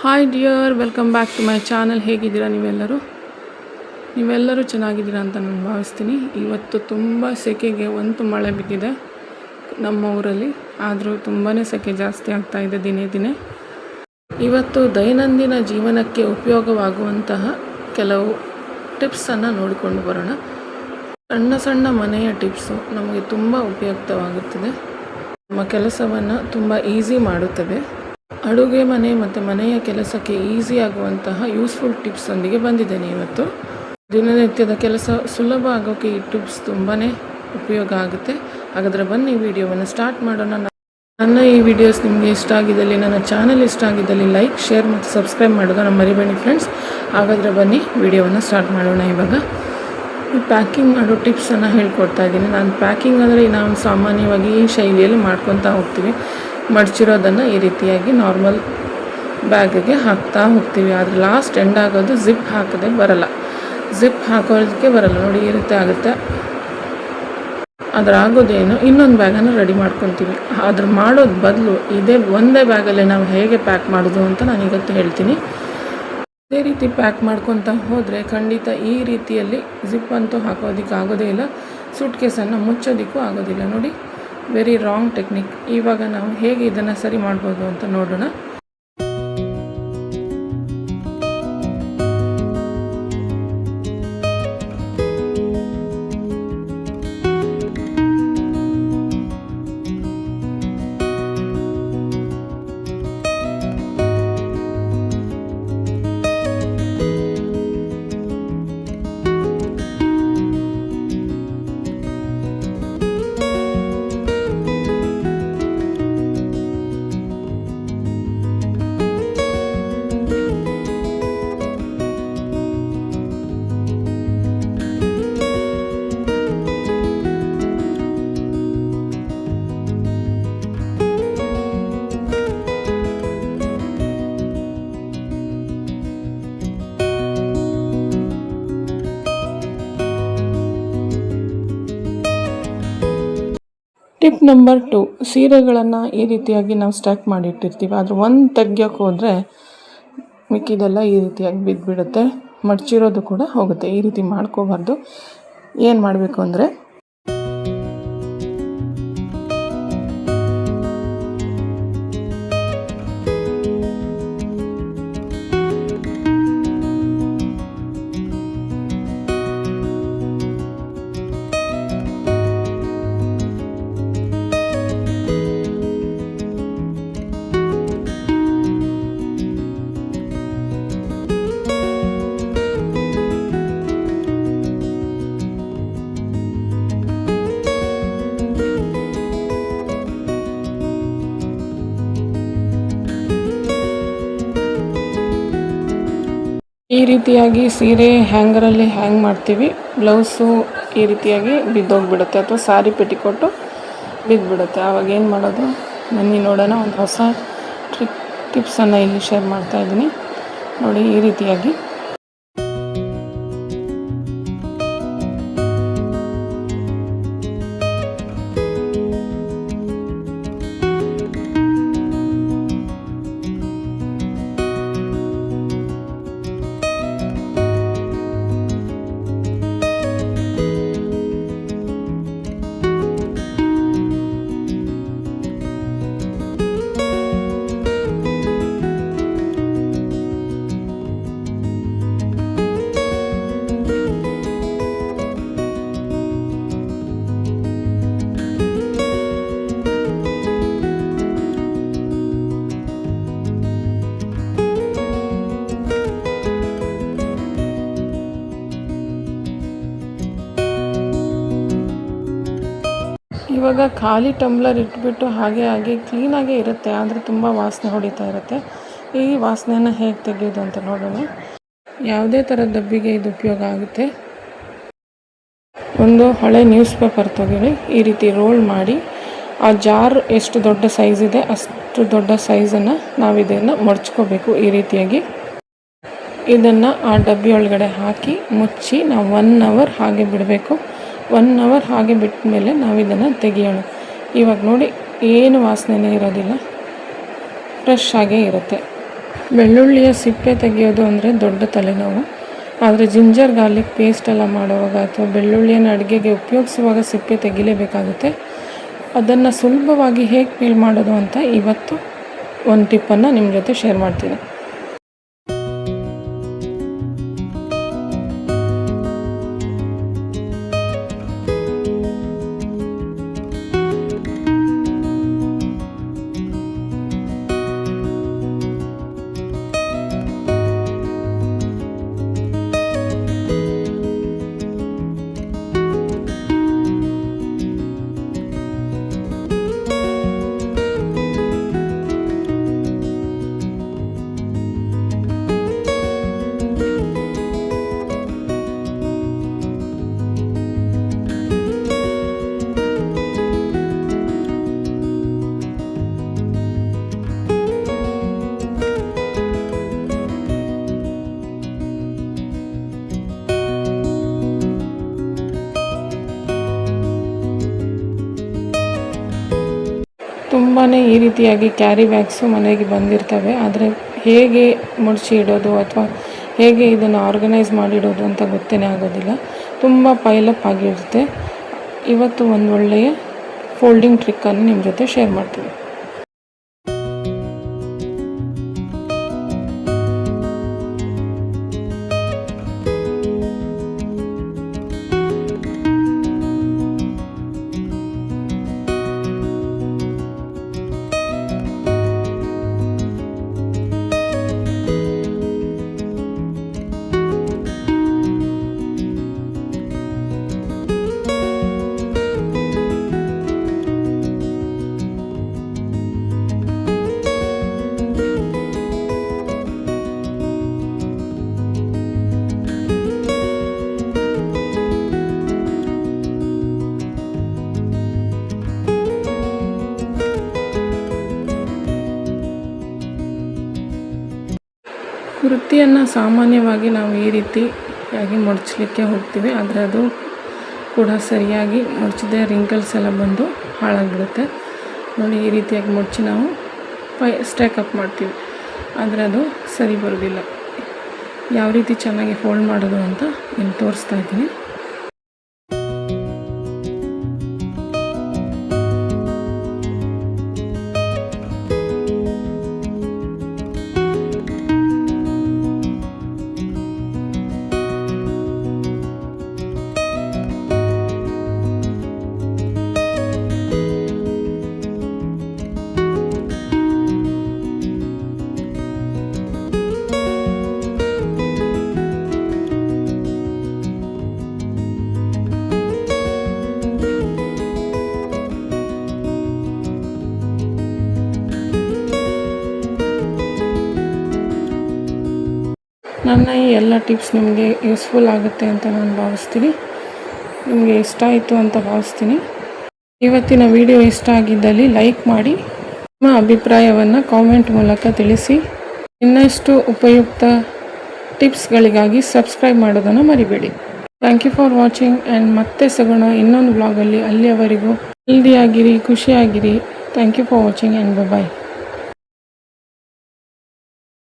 Hi dear, welcome back to my channel. ಹೇಗಿದ್ದೀರಾ ನೀವೆಲ್ಲರೂ ಚೆನ್ನಾಗಿದ್ದೀರಾ ಅಂತ ನಾನು ಭಾವಿಸ್ತೀನಿ. ಇವತ್ತು ತುಂಬ ಸೆಕೆಗೆ ಮಳೆ ಬಿದ್ದಿದೆ ನಮ್ಮ ಊರಲ್ಲಿ. ಆದರೂ ತುಂಬಾ ಸೆಕೆ ಜಾಸ್ತಿ ಆಗ್ತಾ ಇದೆ ದಿನೇ. ಇವತ್ತು ದೈನಂದಿನ ಜೀವನಕ್ಕೆ ಉಪಯೋಗವಾಗುವಂತಹ ಕೆಲವು ಟಿಪ್ಸನ್ನು ನೋಡಿಕೊಂಡು ಬರೋಣ. ಸಣ್ಣ ಮನೆಯ ಟಿಪ್ಸು ನಮಗೆ ತುಂಬ ಉಪಯುಕ್ತವಾಗುತ್ತದೆ. ನಮ್ಮ ಕೆಲಸವನ್ನು ತುಂಬ ಈಸಿ ಮಾಡುತ್ತದೆ. ಅಡುಗೆ ಮನೆ ಮತ್ತು ಮನೆಯ ಕೆಲಸಕ್ಕೆ ಈಸಿ ಆಗುವಂತಹ ಯೂಸ್ಫುಲ್ ಟಿಪ್ಸೊಂದಿಗೆ ಬಂದಿದ್ದೇನೆ ಇವತ್ತು. ದಿನನಿತ್ಯದ ಕೆಲಸ ಸುಲಭ ಆಗೋಕ್ಕೆ ಈ ಟಿಪ್ಸ್ ತುಂಬಾ ಉಪಯೋಗ ಆಗುತ್ತೆ. ಹಾಗಾದರೆ ಬನ್ನಿ ವಿಡಿಯೋವನ್ನು ಸ್ಟಾರ್ಟ್ ಮಾಡೋಣ. ನನ್ನ ಈ ವಿಡಿಯೋಸ್ ನಿಮಗೆ ಇಷ್ಟ ಆಗಿದ್ದಲ್ಲಿ, ನನ್ನ ಚಾನಲ್ ಇಷ್ಟ ಆಗಿದ್ದಲ್ಲಿ ಲೈಕ್, ಶೇರ್ ಮತ್ತು ಸಬ್ಸ್ಕ್ರೈಬ್ ಮಾಡೋದನ್ನು ಮರಿಬೇಡಿ ಫ್ರೆಂಡ್ಸ್. ಹಾಗಾದರೆ ಬನ್ನಿ ವಿಡಿಯೋವನ್ನು ಸ್ಟಾರ್ಟ್ ಮಾಡೋಣ. ಇವಾಗ ಈ ಪ್ಯಾಕಿಂಗ್ ಮಾಡೋ ಟಿಪ್ಸನ್ನು ಹೇಳ್ಕೊಡ್ತಾ ಇದ್ದೀನಿ. ನಾನು ಪ್ಯಾಕಿಂಗ್ ಅಂದರೆ ನಾವು ಸಾಮಾನ್ಯವಾಗಿ ಈ ಶೈಲಿಯಲ್ಲಿ ಮಾಡ್ಕೊತಾ ಹೋಗ್ತೀವಿ. ಮಡಚಿರೋದನ್ನು ಈ ರೀತಿಯಾಗಿ ನಾರ್ಮಲ್ ಬ್ಯಾಗಿಗೆ ಹಾಕ್ತಾ ಹೋಗ್ತೀವಿ. ಆದರೆ ಲಾಸ್ಟ್ ಎಂಡ್ ಆಗೋದು ಜಿಪ್ ಹಾಕದೆ ಬರಲ್ಲ. ಜಿಪ್ ಹಾಕೋದಕ್ಕೆ ಬರಲ್ಲ ನೋಡಿ, ಈ ರೀತಿ ಆಗುತ್ತೆ. ಆಗೋದೇನು ಇನ್ನೊಂದು ಬ್ಯಾಗನ್ನು ರೆಡಿ ಮಾಡ್ಕೊತೀವಿ. ಅದ್ರ ಮಾಡೋದು ಬದಲು ಒಂದೇ ಬ್ಯಾಗಲ್ಲಿ ನಾವು ಹೇಗೆ ಪ್ಯಾಕ್ ಮಾಡೋದು ಅಂತ ನಾನು ಇವತ್ತು ಹೇಳ್ತೀನಿ. ಇದೇ ರೀತಿ ಪ್ಯಾಕ್ ಮಾಡ್ಕೊತಾ ಹೋದರೆ ಖಂಡಿತ ಈ ರೀತಿಯಲ್ಲಿ ಜಿಪ್ ಅಂತೂ ಹಾಕೋದಕ್ಕೆ ಆಗೋದೇ ಇಲ್ಲ. ಸೂಟ್ ಕೇಸನ್ನು ಮುಚ್ಚೋದಕ್ಕೂ ಆಗೋದಿಲ್ಲ ನೋಡಿ. Very wrong technique. ಇವಾಗ ನಾವು ಹೇಗೆ ಇದನ್ನು ಸರಿ ಮಾಡ್ಬೋದು ಅಂತ ನೋಡೋಣ. ಟಿಪ್ ನಂಬರ್ 2, ಸೀರೆಗಳನ್ನು ಈ ರೀತಿಯಾಗಿ ನಾವು ಸ್ಟ್ಯಾಕ್ ಮಾಡಿಟ್ಟಿರ್ತೀವಿ. ಆದರೆ ಒಂದು ತೆಗ್ಯೋಕ್ಕೆ ಹೋದರೆ ಮಿಕ್ಕಿದೆಲ್ಲ ಈ ರೀತಿಯಾಗಿ ಬಿದ್ದುಬಿಡುತ್ತೆ. ಮಡಚಿರೋದು ಕೂಡ ಹೋಗುತ್ತೆ. ಈ ರೀತಿ ಮಾಡ್ಕೋಬಾರ್ದು. ಏನು ಮಾಡಬೇಕು ಅಂದರೆ, ಈ ರೀತಿಯಾಗಿ ಸೀರೆ ಹ್ಯಾಂಗರಲ್ಲಿ ಹ್ಯಾಂಗ್ ಮಾಡ್ತೀವಿ. ಬ್ಲೌಸು ಈ ರೀತಿಯಾಗಿ ಬಿದ್ದೋಗ್ಬಿಡುತ್ತೆ, ಅಥವಾ ಸಾರಿ ಪೆಟ್ಟಿಕೊಟ್ಟು ಬಿದ್ದುಬಿಡುತ್ತೆ. ಆವಾಗ ಏನು ಮಾಡೋದು ಬನ್ನಿ ನೋಡೋಣ. ಒಂದು ಹೊಸ ಟಿಪ್ಸನ್ನು ಇಲ್ಲಿ ಶೇರ್ ಮಾಡ್ತಾ ಇದ್ದೀನಿ ನೋಡಿ. ಈ ರೀತಿಯಾಗಿ ಇವಾಗ ಖಾಲಿ ಟಂಬ್ಲರ್ ಇಟ್ಬಿಟ್ಟು ಹಾಗೆ ಕ್ಲೀನಾಗೇ ಇರುತ್ತೆ, ಆದರೆ ತುಂಬ ವಾಸನೆ ಹೊಡಿತಾ ಇರುತ್ತೆ. ಈ ವಾಸನೆಯನ್ನು ಹೇಗೆ ತೆಗೆಯೋದು ಅಂತ ನೋಡೋಣ. ಯಾವುದೇ ಥರದ ಡಬ್ಬಿಗೆ ಇದು ಉಪಯೋಗ ಆಗುತ್ತೆ. ಒಂದು ಹಳೆ ನ್ಯೂಸ್ ಪೇಪರ್ ತೊಗೊಳ್ಳಿ, ಈ ರೀತಿ ರೋಲ್ ಮಾಡಿ ಆ ಜಾರ್ ಎಷ್ಟು ದೊಡ್ಡ ಸೈಜ್ ಇದೆ ಅಷ್ಟು ದೊಡ್ಡ ಸೈಜನ್ನು ನಾವು ಇದನ್ನು ಮಡಚ್ಕೋಬೇಕು. ಈ ರೀತಿಯಾಗಿ ಇದನ್ನು ಆ ಡಬ್ಬಿ ಒಳಗಡೆ ಹಾಕಿ ಮುಚ್ಚಿ ನಾವು 1 hour ಹಾಗೆ ಬಿಡಬೇಕು. 1 hour ಹಾಗೆ ಬಿಟ್ಟ ಮೇಲೆ ನಾವು ಇದನ್ನು ತೆಗಿಯೋಣ. ಇವಾಗ ನೋಡಿ, ಏನು ವಾಸನೆನೇ ಇರೋದಿಲ್ಲ, ಫ್ರೆಶ್ ಆಗೇ ಇರುತ್ತೆ. ಬೆಳ್ಳುಳ್ಳಿಯ ಸಿಪ್ಪೆ ತೆಗೆಯೋದು ಅಂದರೆ ದೊಡ್ಡ ತಲೆನೋವು. ಆದರೆ ಜಿಂಜರ್ ಗಾರ್ಲಿಕ್ ಪೇಸ್ಟ್ ಎಲ್ಲ ಮಾಡುವಾಗ ಅಥವಾ ಬೆಳ್ಳುಳ್ಳಿಯನ್ನು ಅಡುಗೆಗೆ ಉಪಯೋಗಿಸುವಾಗ ಸಿಪ್ಪೆ ತೆಗಿಲೇಬೇಕಾಗುತ್ತೆ. ಅದನ್ನು ಸುಲಭವಾಗಿ ಹೇಗೆ ಪೀಲ್ ಮಾಡೋದು ಅಂತ ಇವತ್ತು ಒಂದು ಟಿಪ್ಪನ್ನು ನಿಮ್ಮ ಜೊತೆ ಶೇರ್ ಮಾಡ್ತೀನಿ. ತುಂಬಾ ಈ ರೀತಿಯಾಗಿ ಕ್ಯಾರಿ ಬ್ಯಾಗ್ಸು ಮನೆಗೆ ಬಂದಿರ್ತವೆ. ಆದರೆ ಹೇಗೆ ಮುಡಿಸಿ ಇಡೋದು ಅಥವಾ ಹೇಗೆ ಇದನ್ನು ಆರ್ಗನೈಸ್ ಮಾಡಿಡೋದು ಅಂತ ಗೊತ್ತೇ ಆಗೋದಿಲ್ಲ. ತುಂಬ ಪೈಲಪ್ ಆಗಿರುತ್ತೆ. ಇವತ್ತು ಒಂದು ಒಳ್ಳೆಯ ಫೋಲ್ಡಿಂಗ್ ಟ್ರಿಕ್ಕನ್ನು ನಿಮ್ಮ ಜೊತೆ ಶೇರ್ ಮಾಡ್ತೀನಿ. ಕುರ್ತಿಯನ್ನು ಸಾಮಾನ್ಯವಾಗಿ ನಾವು ಈ ರೀತಿಯಾಗಿ ಮಡಚಲಿಕ್ಕೆ ಹೋಗ್ತೀವಿ. ಆದರೆ ಅದು ಕೂಡ ಸರಿಯಾಗಿ ಮಡಚದೆ ರಿಂಕಲ್ಸ್ ಎಲ್ಲ ಬಂದು ಹಾಳಾಗಿಬಿಡುತ್ತೆ. ನೋಡಿ, ಈ ರೀತಿಯಾಗಿ ಮಡಚಿ ನಾವು ಸ್ಟ್ಯಾಕಪ್ ಮಾಡ್ತೀವಿ. ಆದರೆ ಅದು ಸರಿ ಬರೋದಿಲ್ಲ. ಯಾವ ರೀತಿ ಚೆನ್ನಾಗಿ ಫೋಲ್ಡ್ ಮಾಡೋದು ಅಂತ ಇಲ್ಲಿ ತೋರಿಸ್ತಾ ಇದ್ದೀನಿ. ನನ್ನ ಈ ಎಲ್ಲ ಟಿಪ್ಸ್ ನಿಮಗೆ ಯೂಸ್ಫುಲ್ ಆಗುತ್ತೆ ಅಂತ ನಾನು ಭಾವಿಸ್ತೀನಿ. ನಿಮಗೆ ಇಷ್ಟ ಆಯಿತು ಅಂತ ಭಾವಿಸ್ತೀನಿ. ಇವತ್ತಿನ ವಿಡಿಯೋ ಇಷ್ಟ ಆಗಿದ್ದಲ್ಲಿ ಲೈಕ್ ಮಾಡಿ, ನಿಮ್ಮ ಅಭಿಪ್ರಾಯವನ್ನು ಕಾಮೆಂಟ್ ಮೂಲಕ ತಿಳಿಸಿ. ಇನ್ನಷ್ಟು ಉಪಯುಕ್ತ ಟಿಪ್ಸ್ಗಳಿಗಾಗಿ ಸಬ್ಸ್ಕ್ರೈಬ್ ಮಾಡೋದನ್ನು ಮರಿಬೇಡಿ. Thank you for watching and ಮತ್ತೆ ಸಿಗೋಣ ಇನ್ನೊಂದು ಬ್ಲಾಗಲ್ಲಿ. ಅಲ್ಲಿಯವರೆಗೂ ಹೆಲ್ದಿಯಾಗಿರಿ, ಖುಷಿಯಾಗಿರಿ. Thank you for watching and bye.